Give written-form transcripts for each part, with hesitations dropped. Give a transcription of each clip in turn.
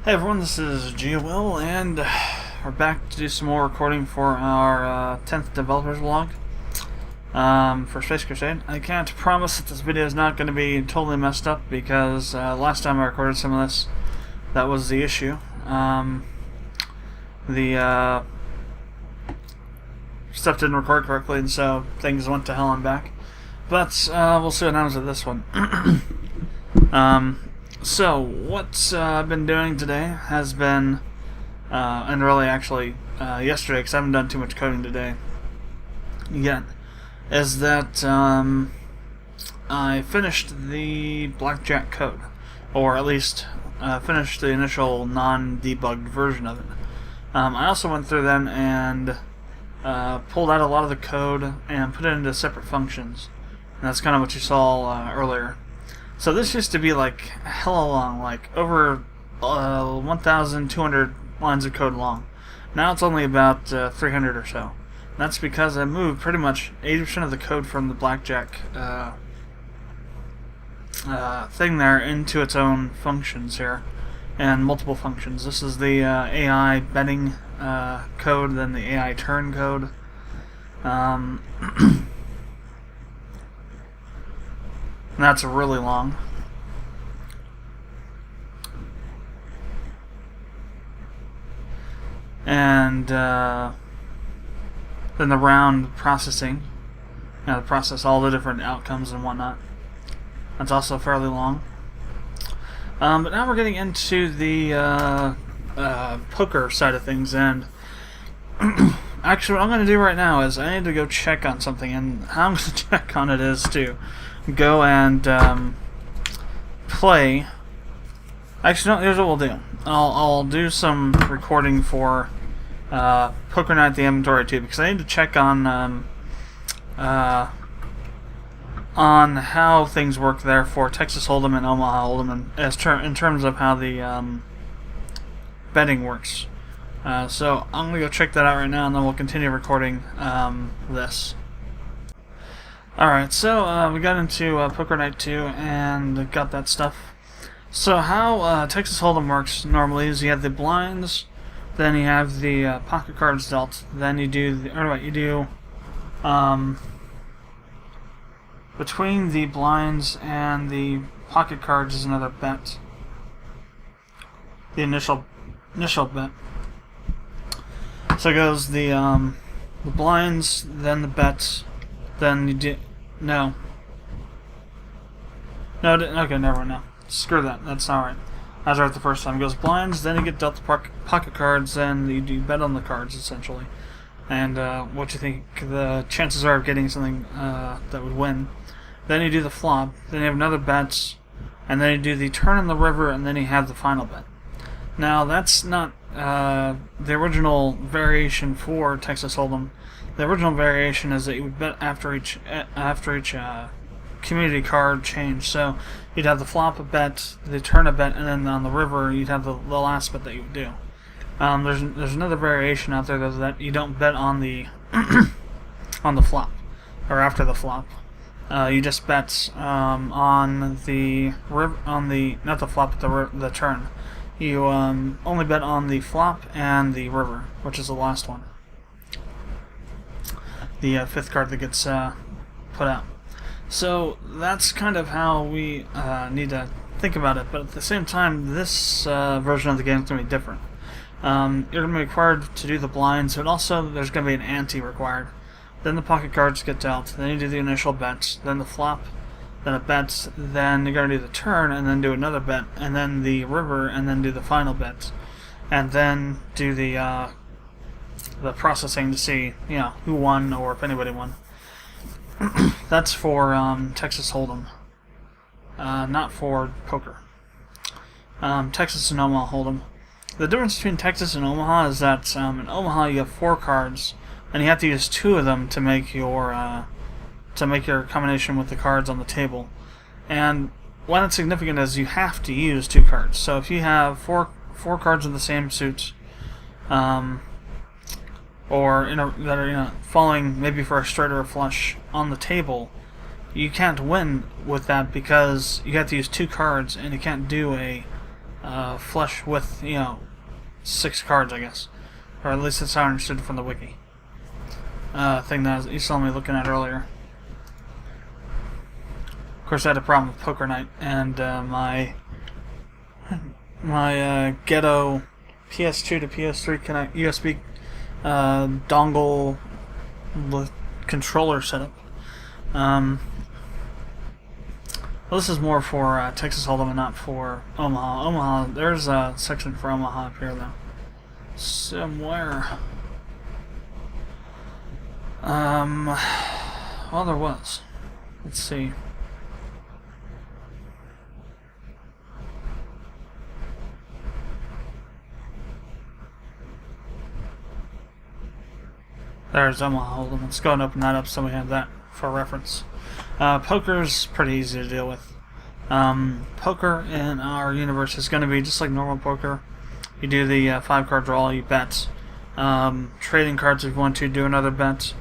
Hey everyone, this is GOL, and we're back to do some more recording for our 10th developers vlog for Space Crusade. I can't promise that this video is not going to be totally messed up, because last time I recorded some of this, that was the issue. The stuff didn't record correctly, and so things went to hell and back. But we'll see what happens with this one. So, what I've been doing today has been, and really actually yesterday, because I haven't done too much coding today yet, is that I finished the blackjack code, or at least finished the initial non-debugged version of it. I also went through then and pulled out a lot of the code and put it into separate functions, and that's kind of what you saw earlier. So this used to be like hella long, like over 1,200 lines of code long. Now it's only about 300 or so. That's because I moved pretty much 80% of the code from the blackjack thing there into its own functions here, and multiple functions. This is the AI betting code, then the AI turn code. That's really long. And then the round processing, to process all the different outcomes and whatnot. That's also fairly long. But now we're getting into the poker side of things, and actually what I'm going to do right now is I need to go check on something, and how I'm going to check on it is to go and play. Actually, no, here's what we'll do. I'll do some recording for Poker Night: The Inventory 2, because I need to check on how things work there for Texas Hold'em and Omaha Hold'em, in terms of how the betting works. So I'm gonna go check that out right now, and then we'll continue recording this. Alright, so we got into Poker Night 2 and got that stuff. So how Texas Hold'em works normally is you have the blinds, then you have the pocket cards dealt, then you do between the blinds and the pocket cards is another bet. The initial bet. So it goes the blinds, then the bets. Then you do okay, never mind. No, screw that. That's not right. I was right the first time. It goes blinds, then you get dealt the pocket cards, then you do bet on the cards essentially, and what you think the chances are of getting something that would win. Then you do the flop. Then you have another bet, and then you do the turn in the river, and then you have the final bet. Now that's not the original variation for Texas Hold'em. The original variation is that you would bet after each community card change. So you'd have the flop a bet, the turn a bet, and then on the river you'd have the last bet that you would do. There's another variation out there though, that you don't bet on the on the flop or after the flop. You just bet on the not the flop but the turn. You only bet on the flop and the river, which is the last one. The fifth card that gets put out. So that's kind of how we need to think about it, but at the same time this version of the game is going to be different. You're going to be required to do the blinds, but also there's going to be an ante required. Then the pocket cards get dealt, then you do the initial bet, then the flop, then a bet, then you're going to do the turn, and then do another bet, and then the river, and then do the final bet, and then do the processing to see, who won or if anybody won. That's for Texas Hold'em, not for poker. Texas and Omaha Hold'em. The difference between Texas and Omaha is that in Omaha you have 4 cards, and you have to use 2 of them to make your combination with the cards on the table. And why that's significant is you have to use 2 cards. So if you have four cards of the same suit, or that are falling maybe for a straight or a flush on the table, you can't win with that because you have to use 2 cards, and you can't do a flush with 6 cards, I guess, or at least that's how I understood from the wiki. Thing that you saw me looking at earlier. Of course, I had a problem with Poker Night, and my ghetto PS2 to PS3 connect USB dongle controller setup. Well, this is more for Texas Hold'em and not for Omaha. Omaha, there's a section for Omaha up here, though. Somewhere. Well, there was. Let's see. There's Omaha Hold'em. Let's go and open that up so we have that for reference. Poker's pretty easy to deal with. Poker in our universe is going to be just like normal poker. You do the 5-card draw, you bet. Trading cards if you want to, do another bet.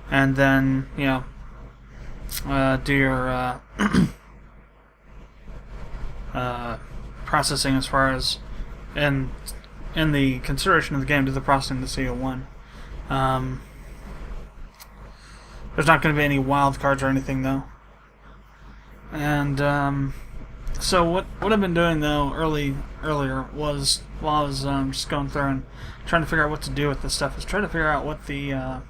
And then, do your processing as far as in the consideration of the game, do the processing to see who won. There's not going to be any wild cards or anything, though. And so what I've been doing though earlier was, while I was just going through and trying to figure out what to do with this stuff, is trying to figure out what the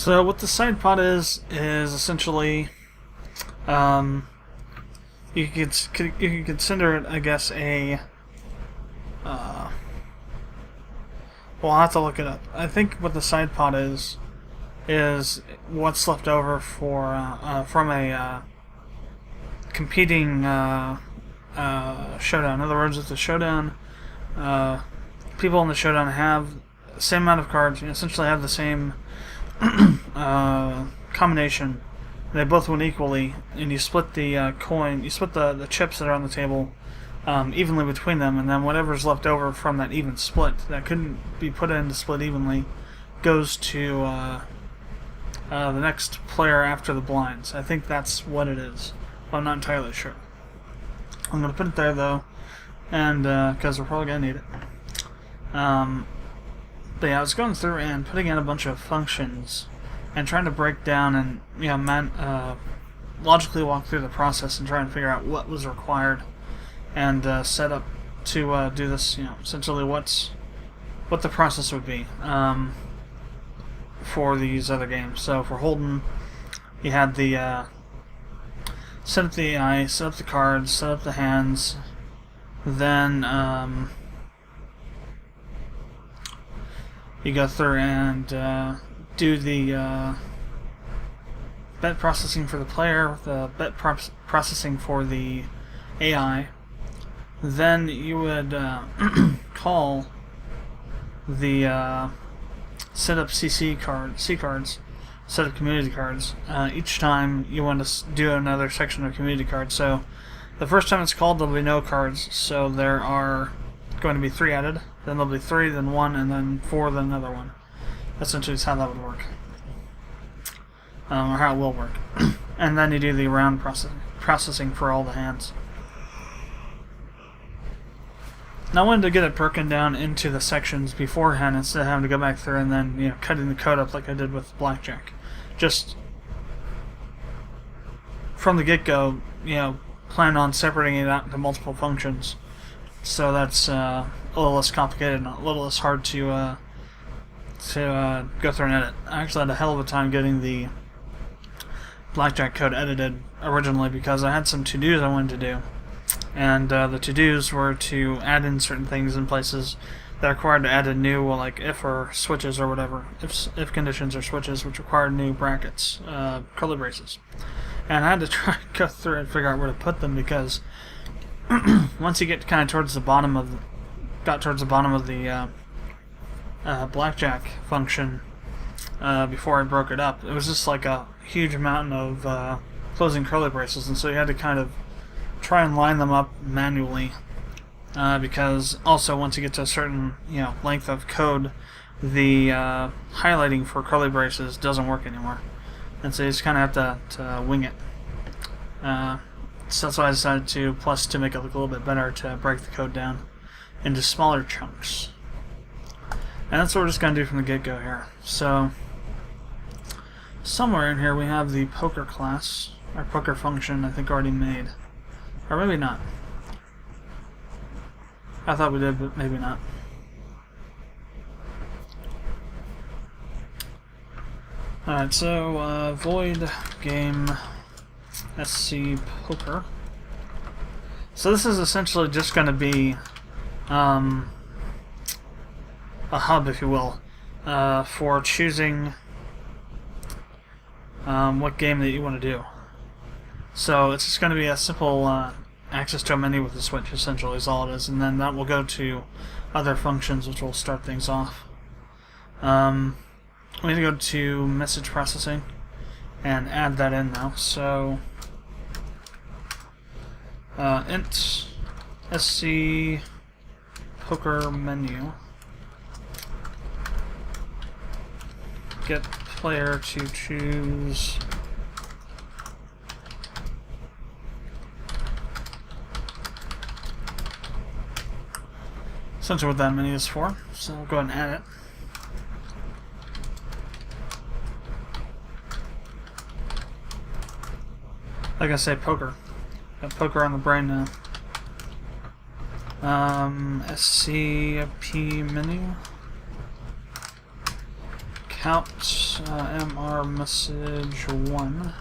So what the side pot is essentially, you could consider it, I guess, a. Well, I'll have to look it up. I think what the side pot is what's left over for from a competing showdown. In other words, if the showdown, people in the showdown have the same amount of cards, essentially have the same combination. They both win equally, and you split the coin. You split the chips that are on the table evenly between them, and then whatever's left over from that even split that couldn't be put in to split evenly goes to the next player after the blinds. I think that's what it is. I'm not entirely sure. I'm going to put it there though, and because we're probably going to need it. But yeah, I was going through and putting in a bunch of functions and trying to break down and logically walk through the process and try and figure out what was required and set up to do this. Essentially what the process would be for these other games. So for Hold'em, you had the set up the AI, set up the cards, set up the hands, then you go through and do the bet processing for the player, the bet processing for the AI. Then you would call the set up C cards, set up community cards. Each time you want to do another section of community cards. So the first time it's called, there'll be no cards. So there are going to be 3 added. Then there'll be 3, then 1, and then 4, then another one. Essentially, is how that would work, or how it will work. And then you do the round processing for all the hands. Now, I wanted to get it broken down into the sections beforehand instead of having to go back through and then cutting the code up like I did with blackjack. Just from the get-go, plan on separating it out into multiple functions. So that's a little less complicated and a little less hard to go through and edit. I actually had a hell of a time getting the blackjack code edited originally because I had some to-dos I wanted to do. And the to-dos were to add in certain things in places that required to add in new, like if or switches or whatever. If conditions or switches which required new brackets, curly braces. And I had to try and go through and figure out where to put them because once you get kind of towards the bottom of the blackjack function, before I broke it up, it was just like a huge mountain of closing curly braces, and so you had to kind of try and line them up manually, because also once you get to a certain length of code, the highlighting for curly braces doesn't work anymore, and so you just kind of have to wing it. So that's why I decided to make it look a little bit better, to break the code down into smaller chunks. And that's what we're just going to do from the get-go here. So somewhere in here we have the poker class, or poker function, I think already made. Or maybe not. I thought we did, but maybe not. Alright, so void game sc poker. So this is essentially just going to be a hub, if you will, for choosing what game that you want to do. So it's just going to be a simple access to a menu with a switch, essentially, is all it is, and then that will go to other functions which will start things off. We need to go to message processing and add that in now. So int sc poker menu, get player to choose essentially what that menu is for. So we'll go ahead and add it. Like I say, poker. Got poker on the brain now. SCP menu. Count MR message 1.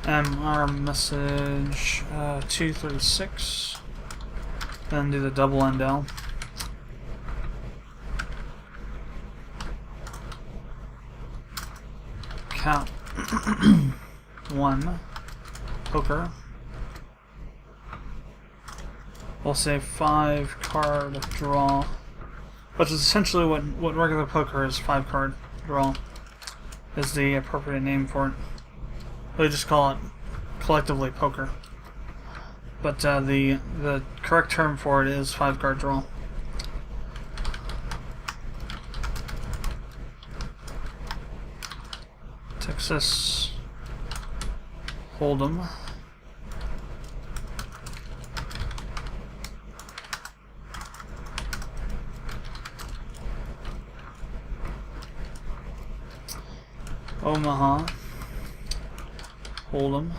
MR message 236. Then do the double endl. Count 1 poker. We'll say 5 card draw, which is essentially what regular poker is. 5 card draw is the appropriate name for it. We just call it collectively poker. But the correct term for it is 5 card draw. Texas Hold'em. Omaha Hold'em.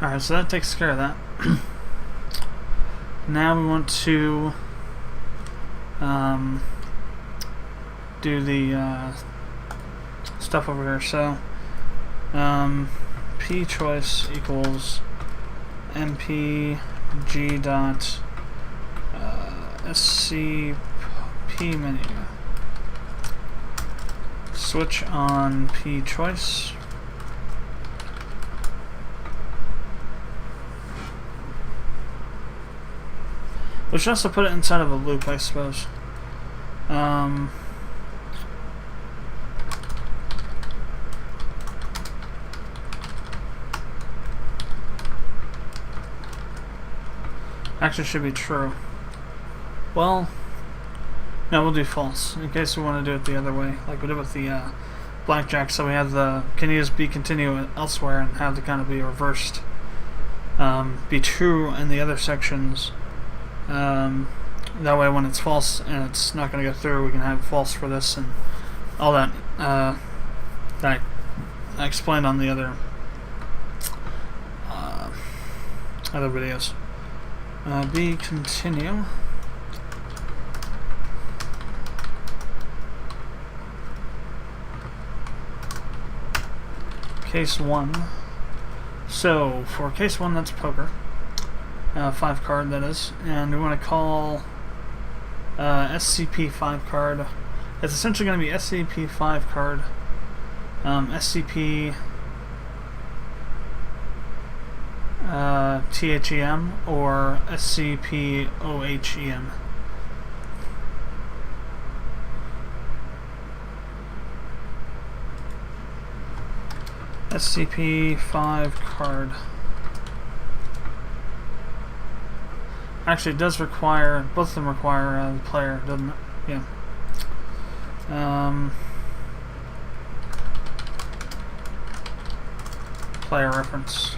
Alright, so that takes care of that. Now we want to do the stuff over here. So p choice equals mpg dot scp menu. Switch on p choice. We should also put it inside of a loop, I suppose. Actually, should be true. Well, no, we'll do false in case we want to do it the other way, like we did with the blackjack. So we have the can use be continue elsewhere and have the kind of be reversed be true in the other sections. That way when it's false and it's not going to go through, we can have false for this and all that that I explained on the other videos. B continue. Case 1. So for case 1, that's poker. 5 card, that is. And we want to call SCP 5 card. It's essentially going to be SCP 5 card. SCP THEM or SCP OHEM. SCP 5 card. Actually, it does require, both of them require the player, doesn't it? Yeah. Player reference.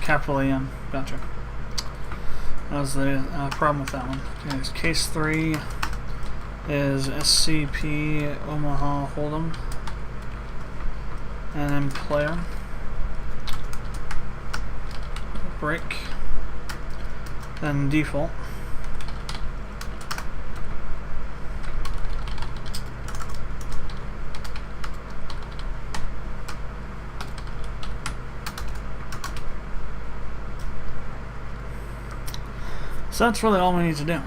Capital AM. Gotcha. That was the problem with that one. Okay, so case 3 is SCP Omaha Hold'em, and then player. Break. Then default. So that's really all we need to do.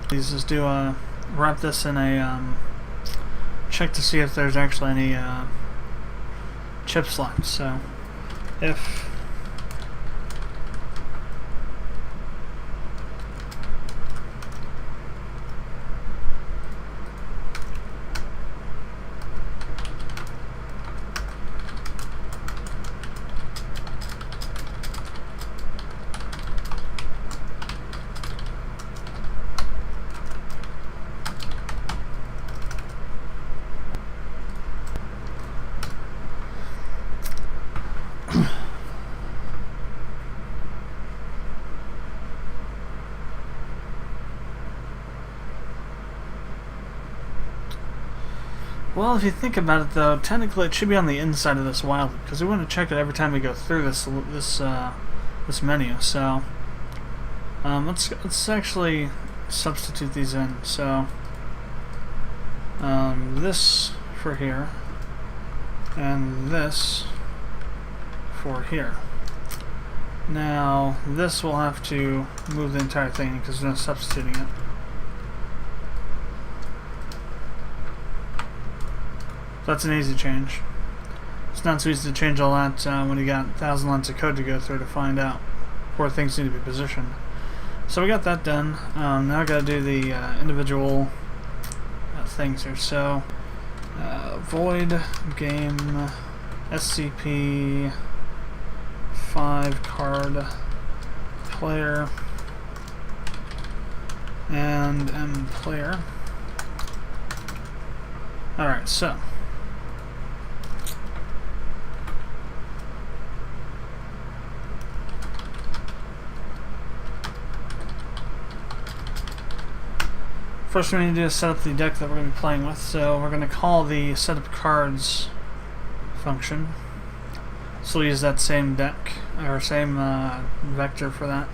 Please just do wrap this in a check to see if there's actually any chips left. So if well, if you think about it, though, technically it should be on the inside of this while loop, because we want to check it every time we go through this menu. So let's actually substitute these in. So this for here, and this for here. Now this will have to move the entire thing because we're not substituting it. That's an easy change. It's not so easy to change all that when you got 1,000 lines of code to go through to find out where things need to be positioned. So we got that done. Now I got to do the individual things here. So void game SCP 5 card player and M player. Alright, so first we need to do is set up the deck that we're going to be playing with. So we're going to call the setup cards function. So we'll use that same deck, or same vector for that.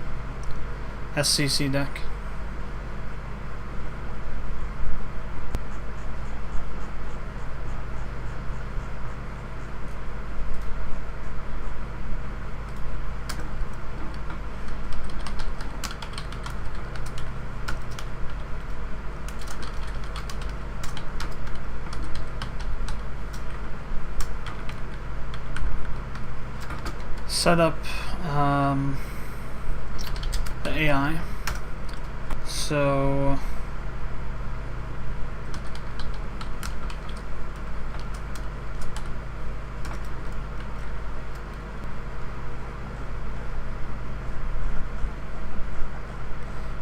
SCC deck. set up the AI. So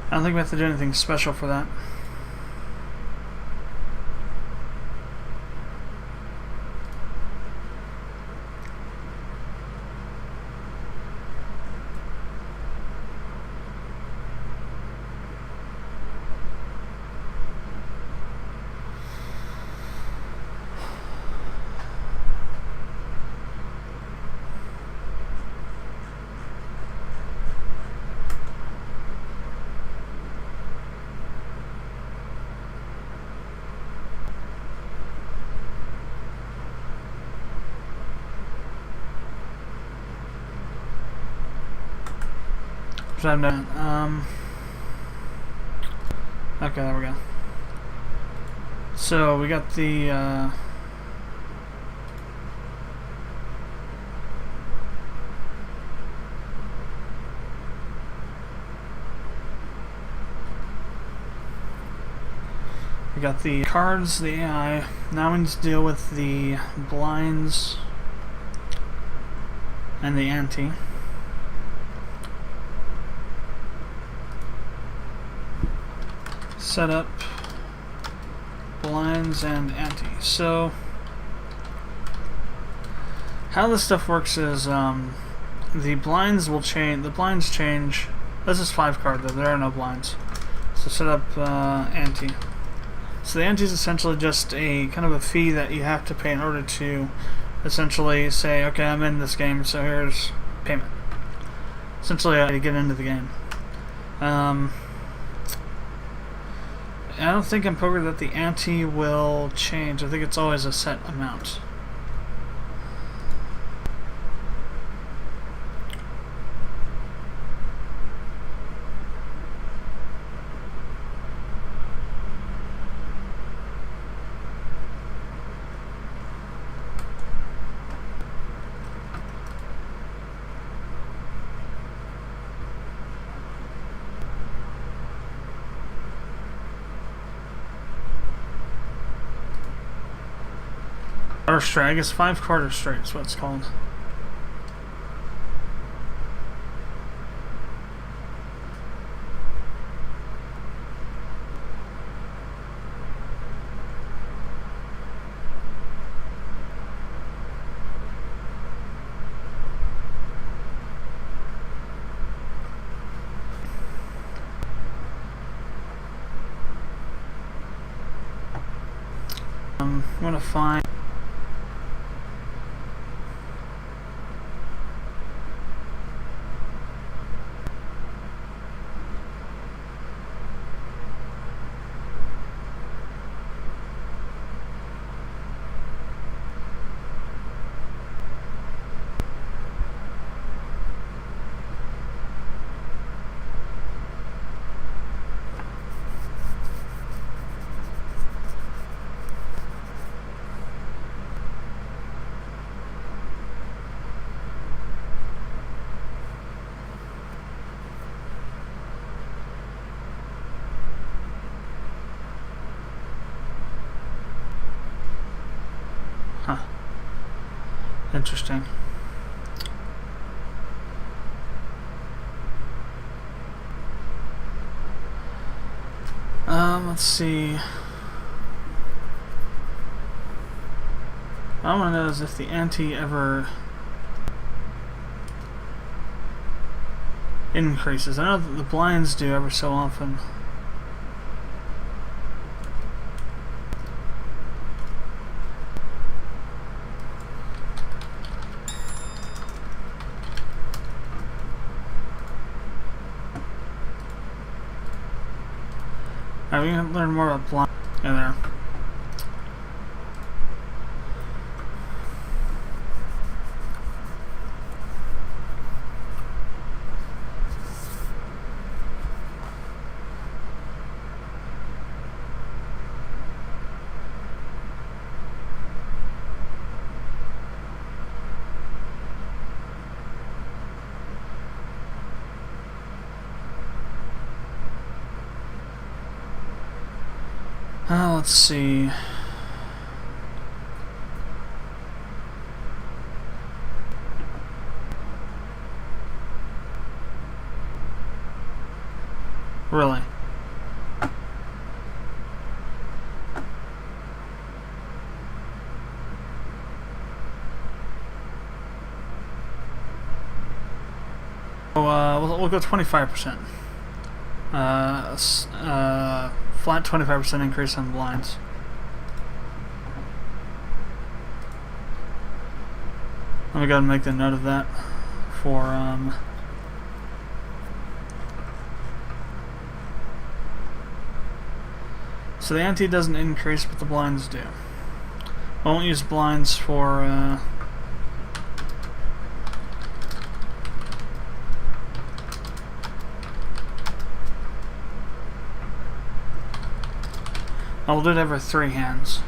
I don't think we have to do anything special for that. Okay, there we go. So we got the cards, the AI. Now we need to deal with the blinds and the ante. Set up blinds and ante. So how this stuff works is the blinds will change. The blinds change. This is 5 card though. There are no blinds. So set up ante. So the ante is essentially just a kind of a fee that you have to pay in order to essentially say, okay, I'm in this game, so here's payment. Essentially, to get into the game. I don't think in poker that the ante will change. I think it's always a set amount. Or straight, I guess 5 card or straight is what it's called. I'm gonna find. Huh. Interesting. Let's see. What I want to know is if the ante ever increases. I know that the blinds do ever so often. Alright, we can learn more about blind in there. Let's see. Really? We'll go 25%. Flat 25% increase on blinds. Let me go ahead and make the note of that for so the ante doesn't increase, but the blinds do. I won't use blinds for I'll do it every 3 hands.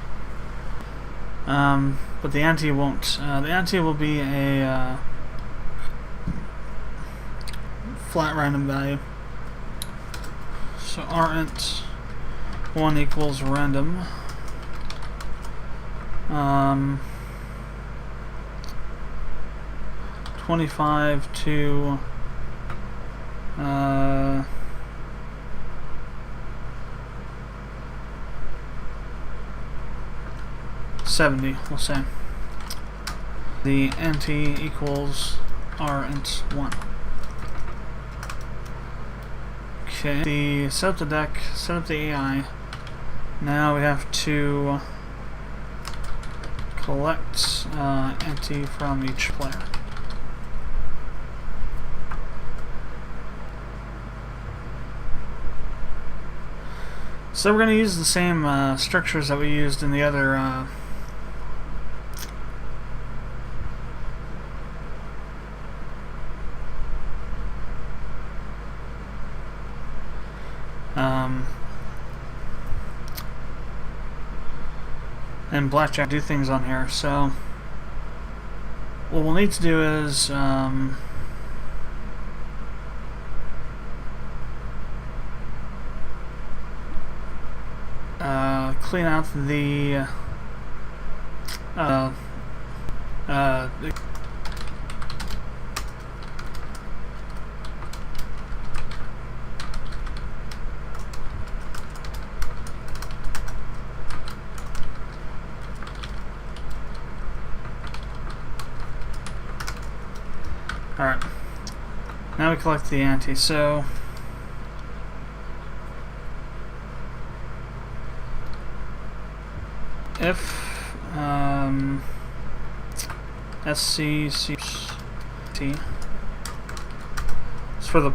But the ante won't. The ante will be a flat random value. So rint 1 equals random. 25 to 70, we'll say. The ante equals rint 1. Okay, set up the deck, set up the AI. Now we have to collect ante from each player. So we're going to use the same structures that we used in the other and blackjack do things on here. So what we'll need to do is clean out the alright, now we collect the ante. So if scdv10 is for the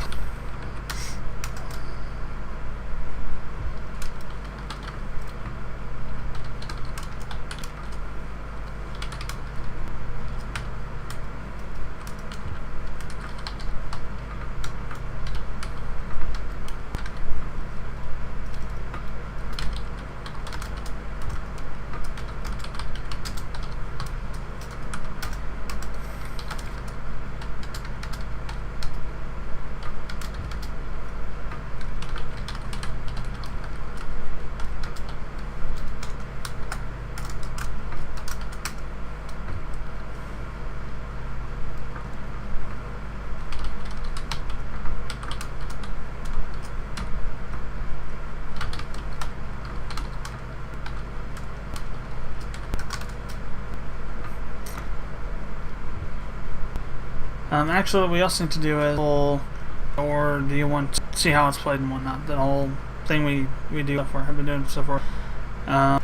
actually, what we also need to do is or do you want to see how it's played and whatnot? The whole thing we do for have been doing so far.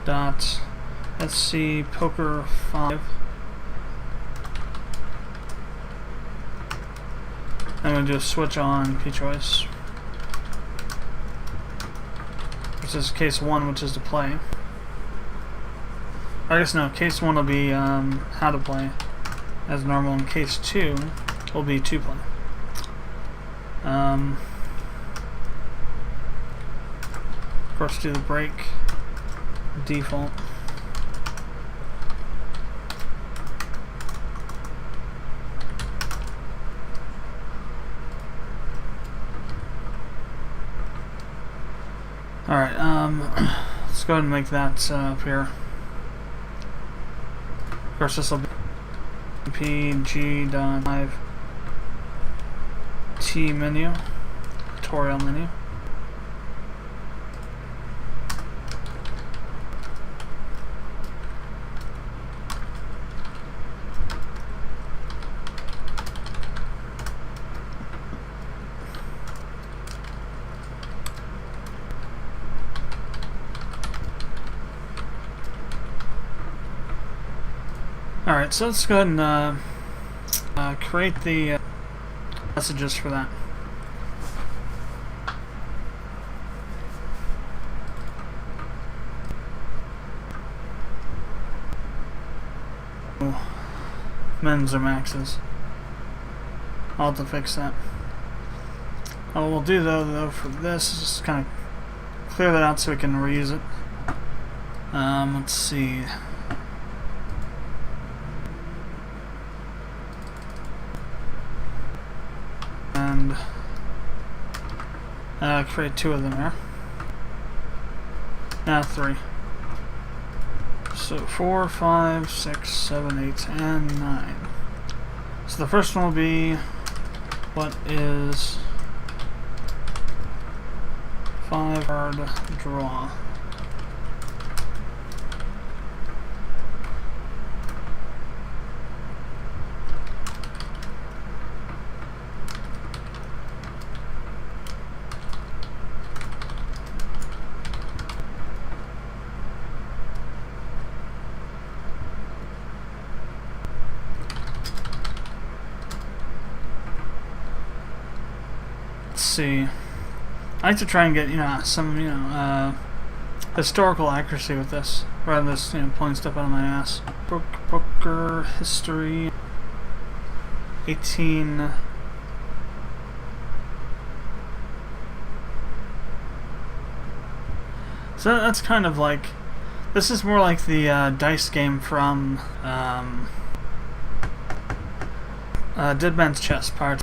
Dot sc poker 5. I'm going to do a switch on P choice, which is case 1, which is to play. I guess no, case 1 will be how to play as normal, and case 2 will be to play. Of course, do the break default. Alright, let's let's go ahead and make that up here. Of course, this will be pg.live t menu, tutorial menu. Alright, so let's go ahead and create the messages for that. Mins or maxes. I'll have to fix that. What we'll do though for this is just kind of clear that out so we can reuse it. Let's see. And create 2 of them here. Now 3. So 4, 5, 6, 7, 8, and 9. So the first one will be what is 5 card draw. See, I like to try and get some historical accuracy with this rather than just pulling stuff out of my ass. Booker history 18. So that's kind of like, this is more like the dice game from Dead Man's Chess part.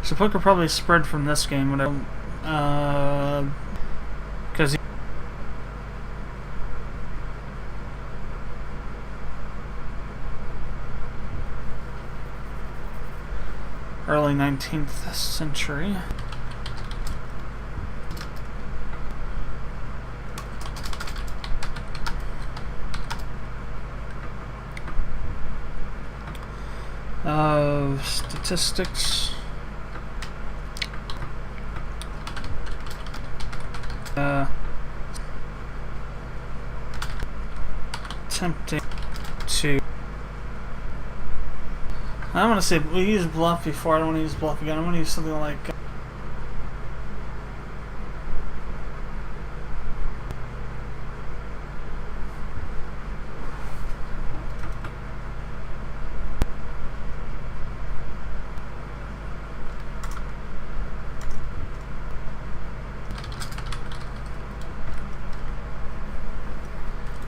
So poker probably spread from this game, whatever, because early 19th century. Statistics. Attempting to. I want to say we used bluff before. I don't want to use bluff again. I want to use something like.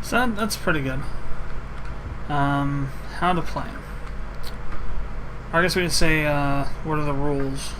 So that's pretty good. How to play. I guess we could say, what are the rules?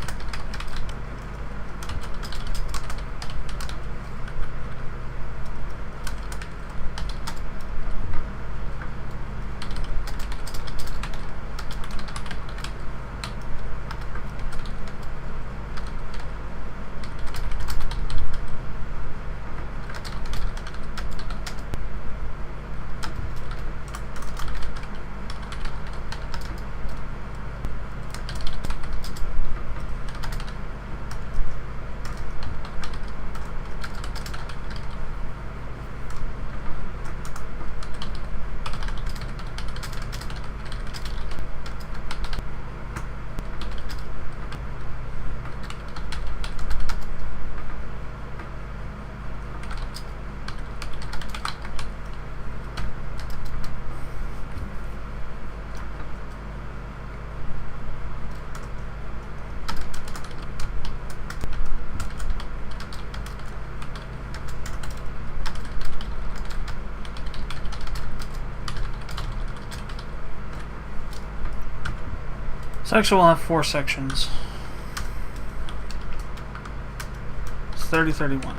So actually we'll have 4 sections. It's 30, 31.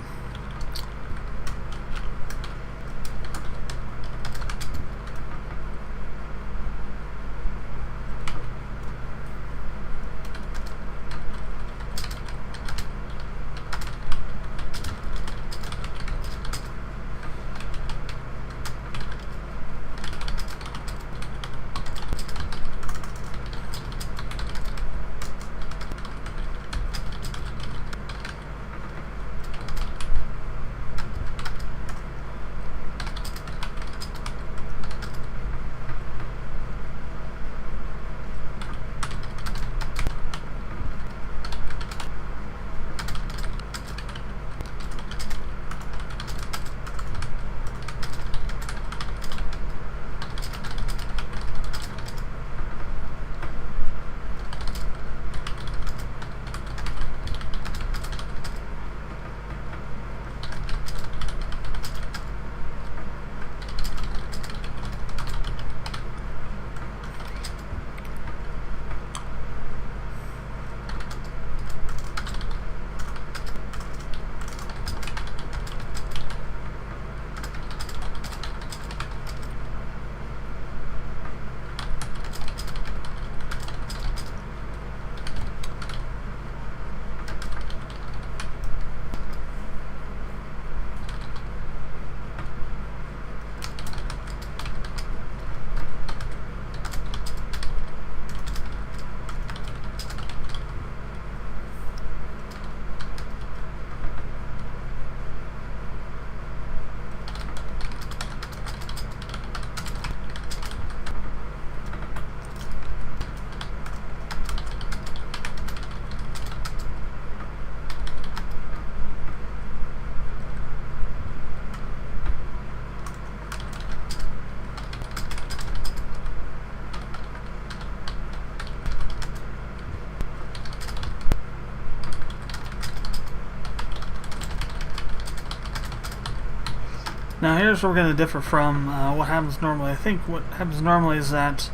Now here's where we're going to differ from what happens normally. I think what happens normally is that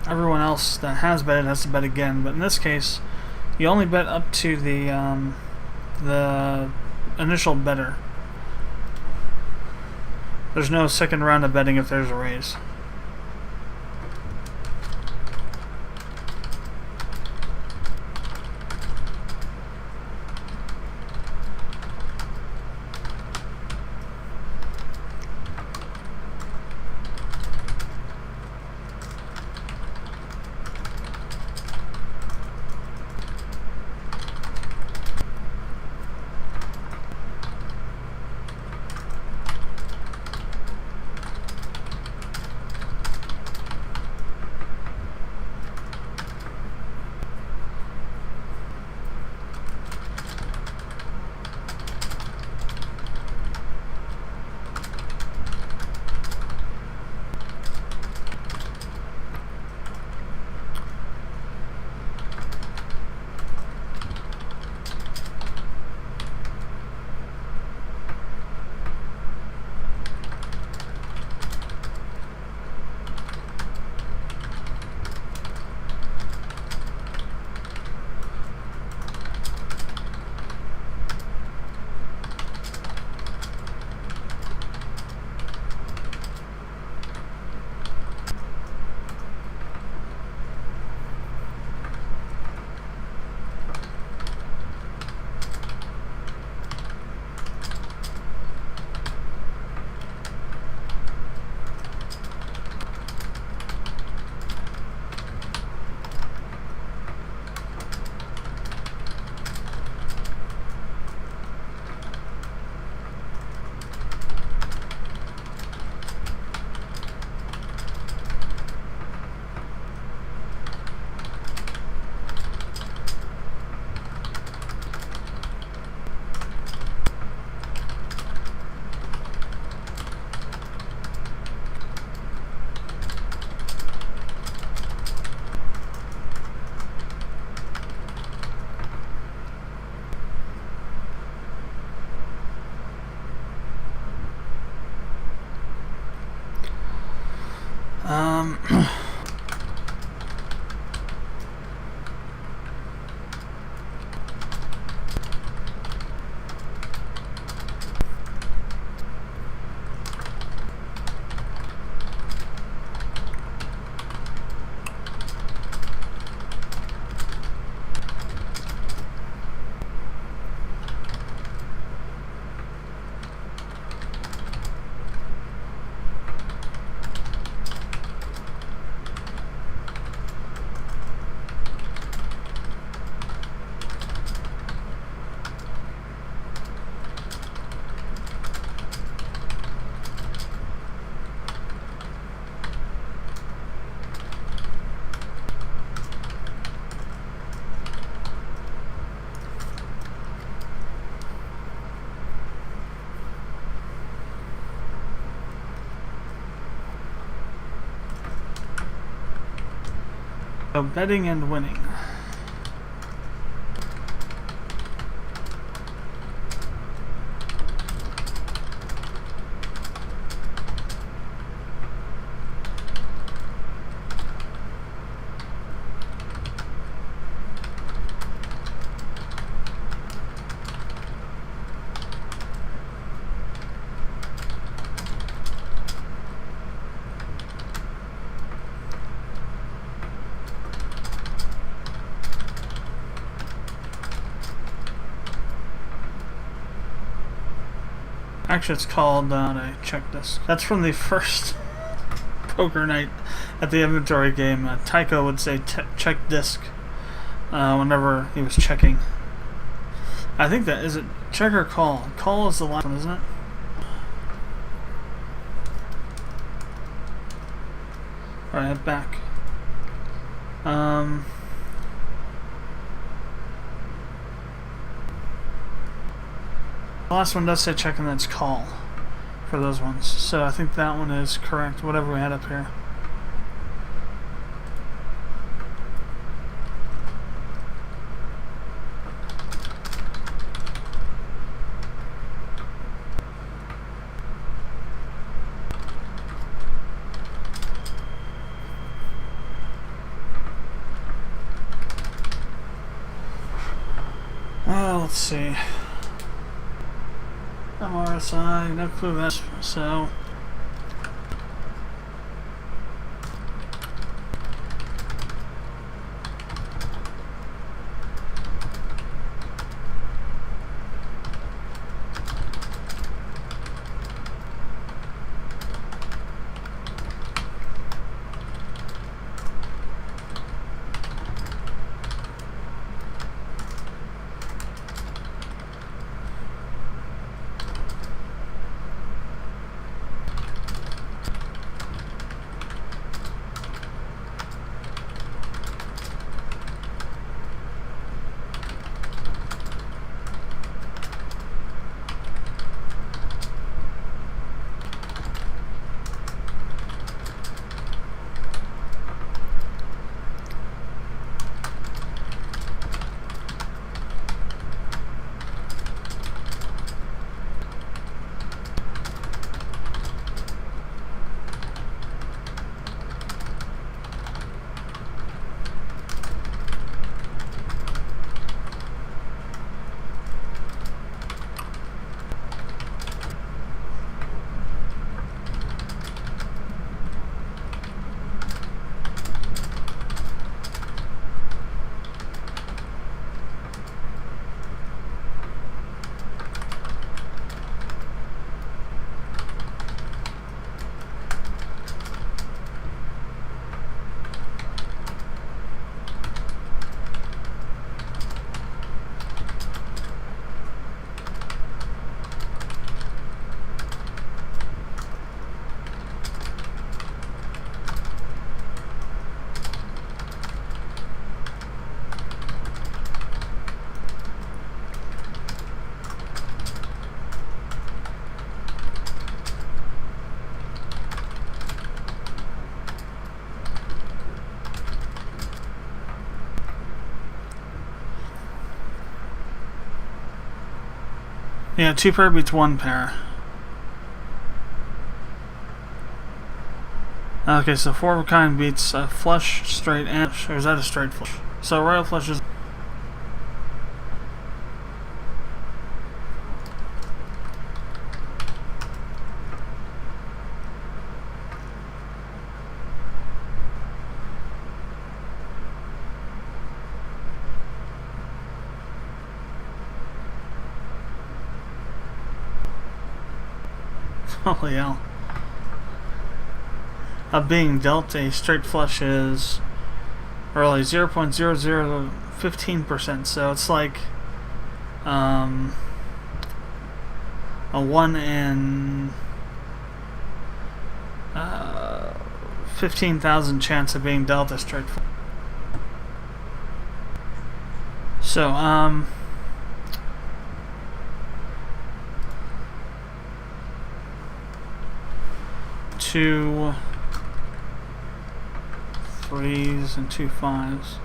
everyone else that has betted has to bet again, but in this case, you only bet up to the initial better. There's no second round of betting if there's a raise. So betting and winning. Actually, it's called a check disc. That's from the first poker night at the inventory game. Tycho would say check disc whenever he was checking. I think that is it. Check or call? Call is the last one, isn't it? Alright, head back. The last one does say check and that's call for those ones. So I think that one is correct, whatever we had up here. Well, let's see. MRSI, no clue that's so. Yeah, 2 pair beats 1 pair. Okay, so 4 of a kind beats a flush, straight, and or is that a straight flush? So royal flush is. Holy hell. Of being dealt a straight flush is really 0.0015%, so it's like a 1 in 15,000 chance of being dealt a straight flush. So, 2, 3, 3s and 2 5s.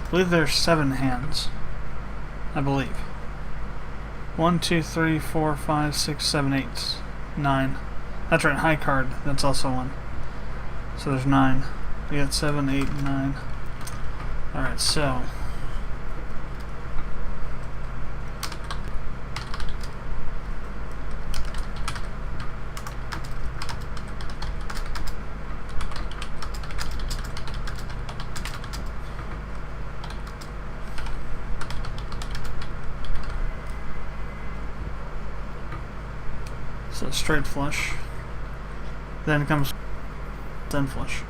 I believe there's 7 hands. I believe. 1, 2, 3, 4, 5, 6, 7, 8, 9. That's right, high card. That's also 1. So there's 9. We got 7, 8, 9. Alright, so. So straight flush, then comes then flush.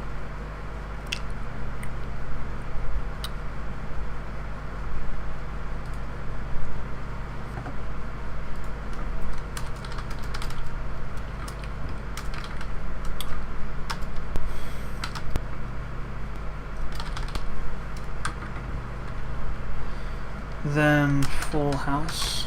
Then full house.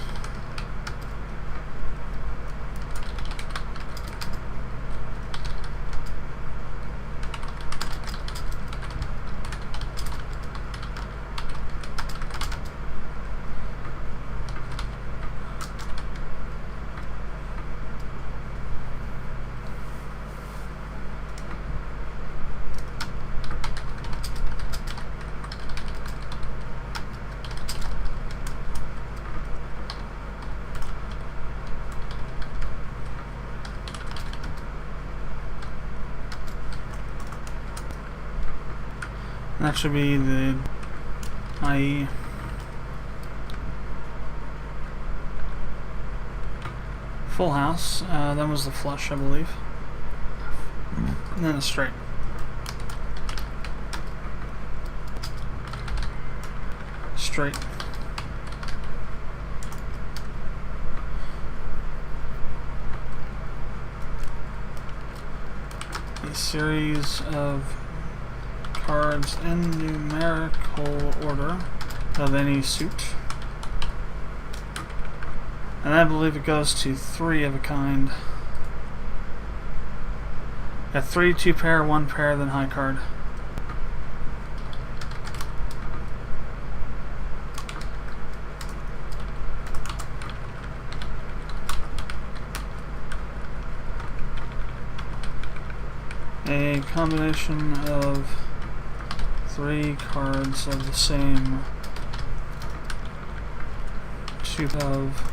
That should be the IE. Full house, that was the flush, I believe. And then a straight. Straight. A series of cards in numerical order of any suit. And I believe it goes to 3 of a kind. Got 3, 2 pair, 1 pair, then high card. A combination of 3 cards of the same suit of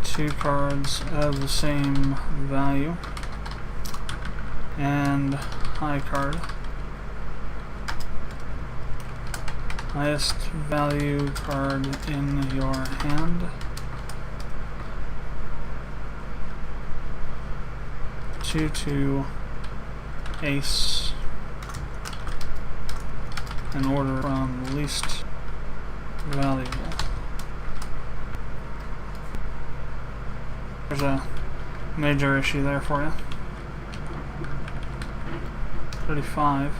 two cards of the same value and high card. Highest value card in your hand. Two ace in order from least valuable. There's a major issue there for you. 35,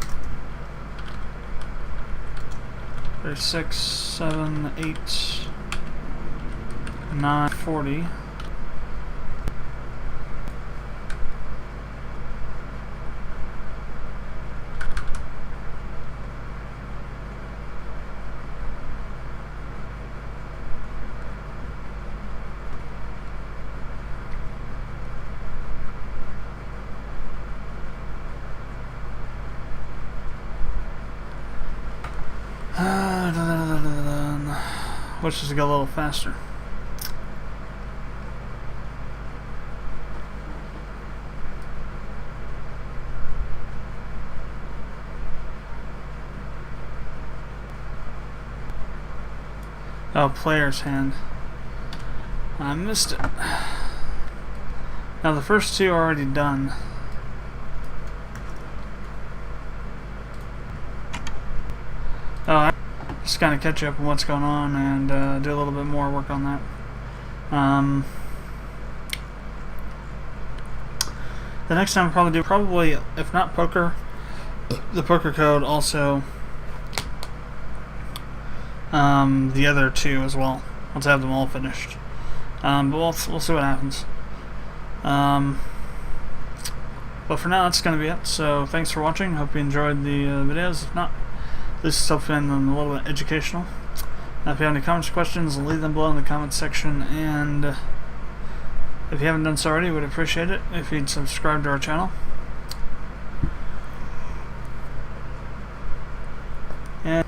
36, 7, 8, 940. Which is to go a little faster. Oh, player's hand. I missed it. Now the first two are already done. Oh, just kind of catch up on what's going on and do a little bit more work on that. The next time I'll probably, if not poker, the poker code, also the other two as well, once I have them all finished. But we'll see what happens. But for now, that's going to be it. So thanks for watching. Hope you enjoyed the videos. If not, this is something a little bit educational. Now, if you have any comments or questions, leave them below in the comments section. And if you haven't done so already, we'd appreciate it if you'd subscribe to our channel. And